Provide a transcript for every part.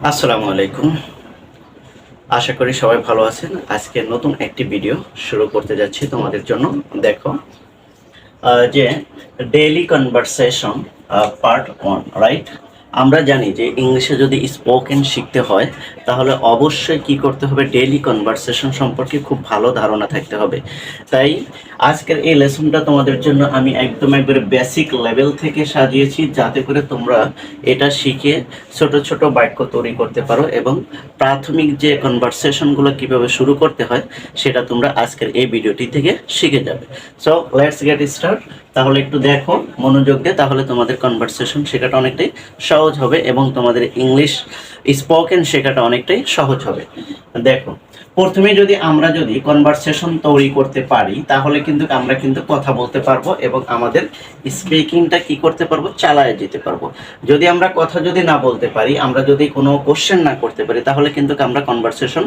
আসসালামু আলাইকুম। আশা করি সবাই ভালো আছেন। আজকে নতুন একটি ভিডিও শুরু করতে যাচ্ছি তোমাদের জন্য। দেখো, যে ডেইলি কনভারসেশন পার্ট 1, রাইট? আমরা জানি যে ইংলিশে যদি স্পোকেন শিখতে হয় তাহলে অবশ্যই কি করতে হবে, ডেইলি কনভারসেশন সম্পর্কে খুব ভালো ধারণা থাকতে হবে। তাই আজকের এই লেসনটা তোমাদের জন্য আমি একবারে বেসিক লেভেল থেকে সাজিয়েছি, যাতে করে তোমরা এটা শিখে ছোট ছোট বাক্য তৈরি করতে পারো এবং প্রাথমিক যে কনভারসেশনগুলো কিভাবে শুরু করতে হয় সেটা তোমরা আজকের এই ভিডিওটি থেকে শিখে যাবে। So let's get start. তাহলে একটু দেখো মনোযোগ দিয়ে, তাহলে তোমাদের কনভারসেশন শেখাটা অনেকটাই সহজ হবে এবং তোমাদের ইংলিশ স্পোকেন শেখাটা অনেকটাই সহজ হবে। দেখো, প্রথমে আমরা যদি কনভারসেশন তৈরি করতে পারি তাহলে আমরা কথা বলতে পারবো এবং আমাদের স্পিকিংটা কি করতে পারবো, চালায় যেতে পারবো। যদি আমরা কথা না বলতে পারি, আমরা যদি কোনো কোশ্চেন না করতে পারি, তাহলে আমরা কনভারসেশন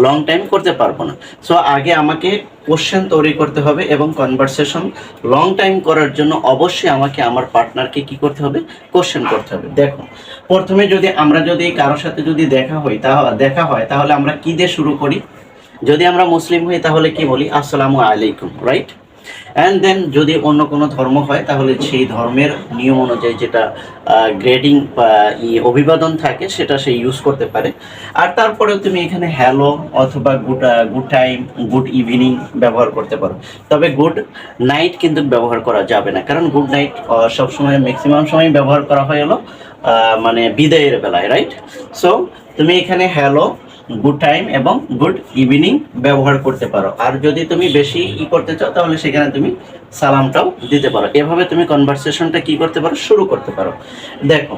লং টাইম করতে পারবো না। সো আগে আমাকে কোশ্চেন তৈরি করতে হবে এবং কনভারসেশন লং টাইম করার জন্য অবশ্যই আমাকে আমার পার্টনারকে কি করতে হবে, কোশ্চেন করতে হবে। দেখো, প্রথমে আমরা যদি কারোর সাথে দেখা হয় তাহলে আমরা কি দিয়ে শুরু করি? যদি আমরা মুসলিম হই তাহলে কি বলি, আসসালামু আলাইকুম, রাইট? অ্যান্ড দেন যদি অন্য কোনো ধর্ম হয় তাহলে সেই ধর্মের নিয়ম অনুযায়ী যেটা গ্রেডিং বা অভিবাদন থাকে সেটা সে ইউজ করতে পারে। আর তারপরেও তুমি এখানে হ্যালো অথবা গুড টাইম, গুড ইভিনিং ব্যবহার করতে পারো। তবে গুড নাইট কিন্তু ব্যবহার করা যাবে না, কারণ গুড নাইট সবসময় ম্যাক্সিমাম সময় ব্যবহার করা হয় হলো মানে বিদায়ের বেলায়, রাইট? সো তুমি এখানে হ্যালো, গুড টাইম এবং গুড ইভিনিং ব্যবহার করতে পারো। আর যদি তুমি বেশি করতে চাও তাহলে সেখানে তুমি সালামটাও দিতে পারো। এভাবে তুমি কনভারসেশনটা কি করতে পারো, শুরু করতে পারো। দেখো,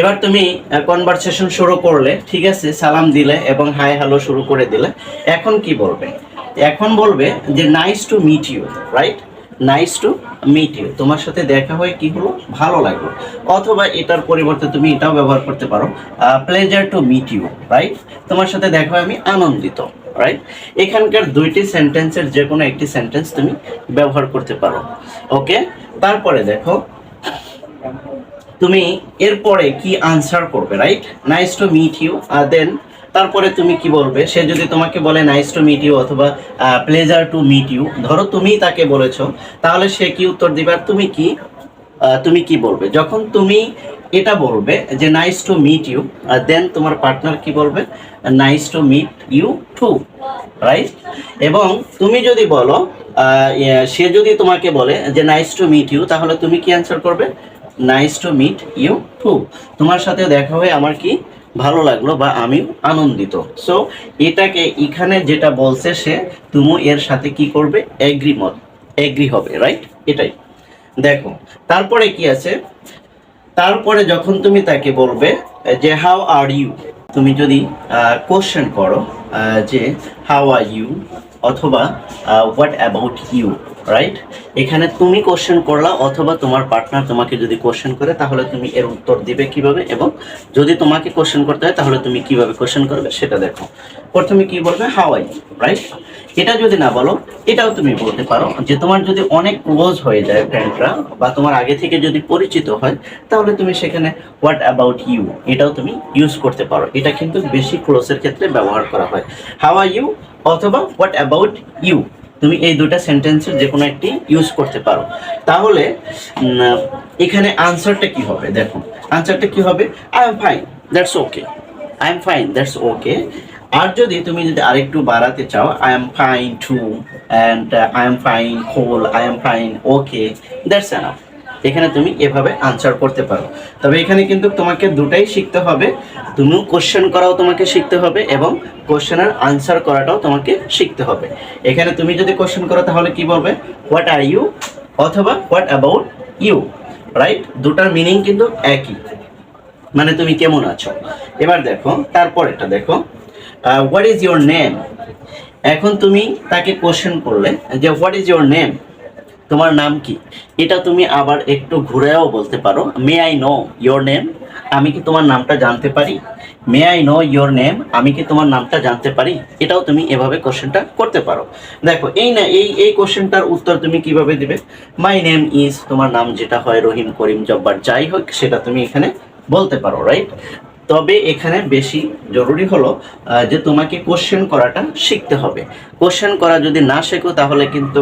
এবার তুমি কনভারসেশন শুরু করলে, ঠিক আছে, সালাম দিলে এবং হাই হ্যালো শুরু করে দিলে। এখন কি বলবে? এখন বলবে যে nice to meet you, right? Nice to meet you, তোমার সাথে দেখা হয়ে কি হলো, ভালো লাগলো। অথবা এটার পরিবর্তে তুমি এটাও ব্যবহার করতে পারো, pleasure to meet you, right? তোমার সাথে দেখা হয়ে আমি আনন্দিত, রাইট? এখানকার দুইটি সেন্টেন্সের যে কোনো একটি সেন্টেন্স তুমি ব্যবহার করতে পারো। ওকে, তারপরে দেখো তুমি এরপরে কি আনসার করবে, right? Nice to meet you, then তারপরে তুমি কি বলবে? সে যদি তোমাকে বলে নাইস টু মিট ইউ অথবা প্লেজার টু মিট ইউ, ধরো তুমি তাকে বলেছো, তাহলে সে কি উত্তর দিবে আর তুমি কি বলবে? যখন তুমি এটা বলবে যে nice to meet you, then তোমার পার্টনার কি বলবে, nice to meet you too, right? এবং তুমি যদি বলো, সে যদি তোমাকে বলে যে নাইস টু মিট ইউ, তাহলে তুমি কি অ্যান্সার করবে? Nice to meet you too, তোমার সাথে দেখা হয়ে আমার কি ভালো লাগলো বা আমি আনন্দিত। সো এটাকে এখানে যেটা বলছে সে, তুমি এর সাথে কি করবে, এগ্রি হবে, রাইট? এটাই। দেখো, তারপরে কি আছে? তারপরে যখন তুমি তাকে বলবে যে হাউ আর ইউ, তুমি যদি কোশ্চেন করো যে হাউ আর ইউ অথবা হোয়াট অ্যাবাউট ইউ, রাইট? এখানে তুমি কোশ্চেন করলা অথবা তোমার পার্টনার তোমাকে যদি কোশ্চেন করে তাহলে তুমি এর উত্তর দিবে কিভাবে, এবং যদি তোমাকে কোশ্চেন করতে হয় তাহলে তুমি কিভাবে কোশ্চেন করবে সেটা দেখো। প্রথমে কি বলবে, হাউ আর ইউ, রাইট? এটা যদি না বলো, এটাও তুমি বলতে পারো যে তোমার যদি অনেক ক্লোজ হয়ে যায় ফ্রেন্ডরা বা তোমার আগে থেকে যদি পরিচিত হয়, তাহলে তুমি সেখানে হোয়াট অ্যাবাউট ইউ এটাও তুমি ইউজ করতে পারো। এটা কিন্তু বেশি ক্লোজের ক্ষেত্রে ব্যবহার করা হয়। হাউ আর ইউ অথবা হোয়াট অ্যাবাউট ইউ, তুমি এই দুটা সেন্টেন্সের যে কোনো একটি ইউজ করতে পারো। তাহলে এখানে আনসারটা কি হবে? দেখো, আনসারটা কি হবে, I am fine, that's okay. I am fine, that's okay. আর তুমি যদি আরেকটু বাড়াতে চাও, I am fine too, and I am fine whole, I am fine okay, that's enough. এখানে তুমি এভাবে আনসার করতে পারো। তবে এখানে কিন্তু তোমাকে দুটাই শিখতে হবে, তুমিও কোশ্চেন করাও তোমাকে শিখতে হবে এবং কোশ্চেনের আনসার করাটাও তোমাকে শিখতে হবে। এখানে তুমি যদি কোশ্চেন করো তাহলে কি বলবে, হোয়াট আর ইউ অথবা হোয়াট অ্যাবাউট ইউ, রাইট? দুটার মিনিং কিন্তু একই, মানে তুমি কেমন আছো। এবার দেখো, তারপরেরটা দেখো, হোয়াট ইজ ইউর নেম। এখন তুমি তাকে কোশ্চেন করলে যে হোয়াট ইজ ইউর নেম, তোমার নাম কি? এটা তুমি আবার একটু ঘুরেও বলতে পারো, may I know your name, আমি কি তোমার নামটা জানতে পারি? May I know your name, আমি কি তোমার নামটা জানতে পারি? এটাও তুমি এভাবে কোশ্চেনটা করতে পারো। দেখো, এই কোশ্চেনটার উত্তর তুমি কিভাবে দিবে? মাই নেম ইজ, তোমার নাম যেটা হয় রহিম, করিম, জব্বার, যাই হোক সেটা তুমি এখানে বলতে পারো, রাইট? তবে এখানে বেশি জরুরি হলো যে তোমাকে কোশ্চেন করাটা শিখতে হবে। কোশ্চেন করা যদি না শেখো তাহলে কিন্তু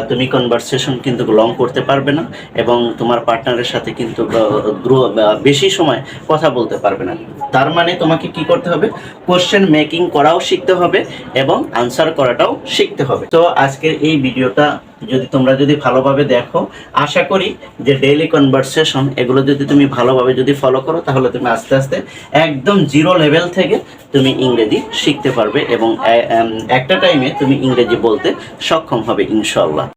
তুমি কনভারসেশন কিন্তু লং করতে পারবে না এবং তোমার পার্টনারের সাথে কিন্তু বেশি সময় কথা বলতে পারবে না। তার মানে তোমাকে কি করতে হবে, কোশ্চেন মেকিং করাও শিখতে হবে এবং আনসার করাটাও শিখতে হবে। তো আজকের এই ভিডিওটা তোমরা যদি ভালোভাবে দেখো, আশা করি যে ডেইলি কনভারসেশন এগুলো যদি তুমি ভালোভাবে যদি ফলো করো তাহলে তুমি আস্তে আস্তে একদম জিরো লেভেল থেকে তুমি ইংরেজি শিখতে পারবে এবং একটা টাইমে তুমি ইংরেজি বলতে সক্ষম হবে ইনশাআল্লাহ।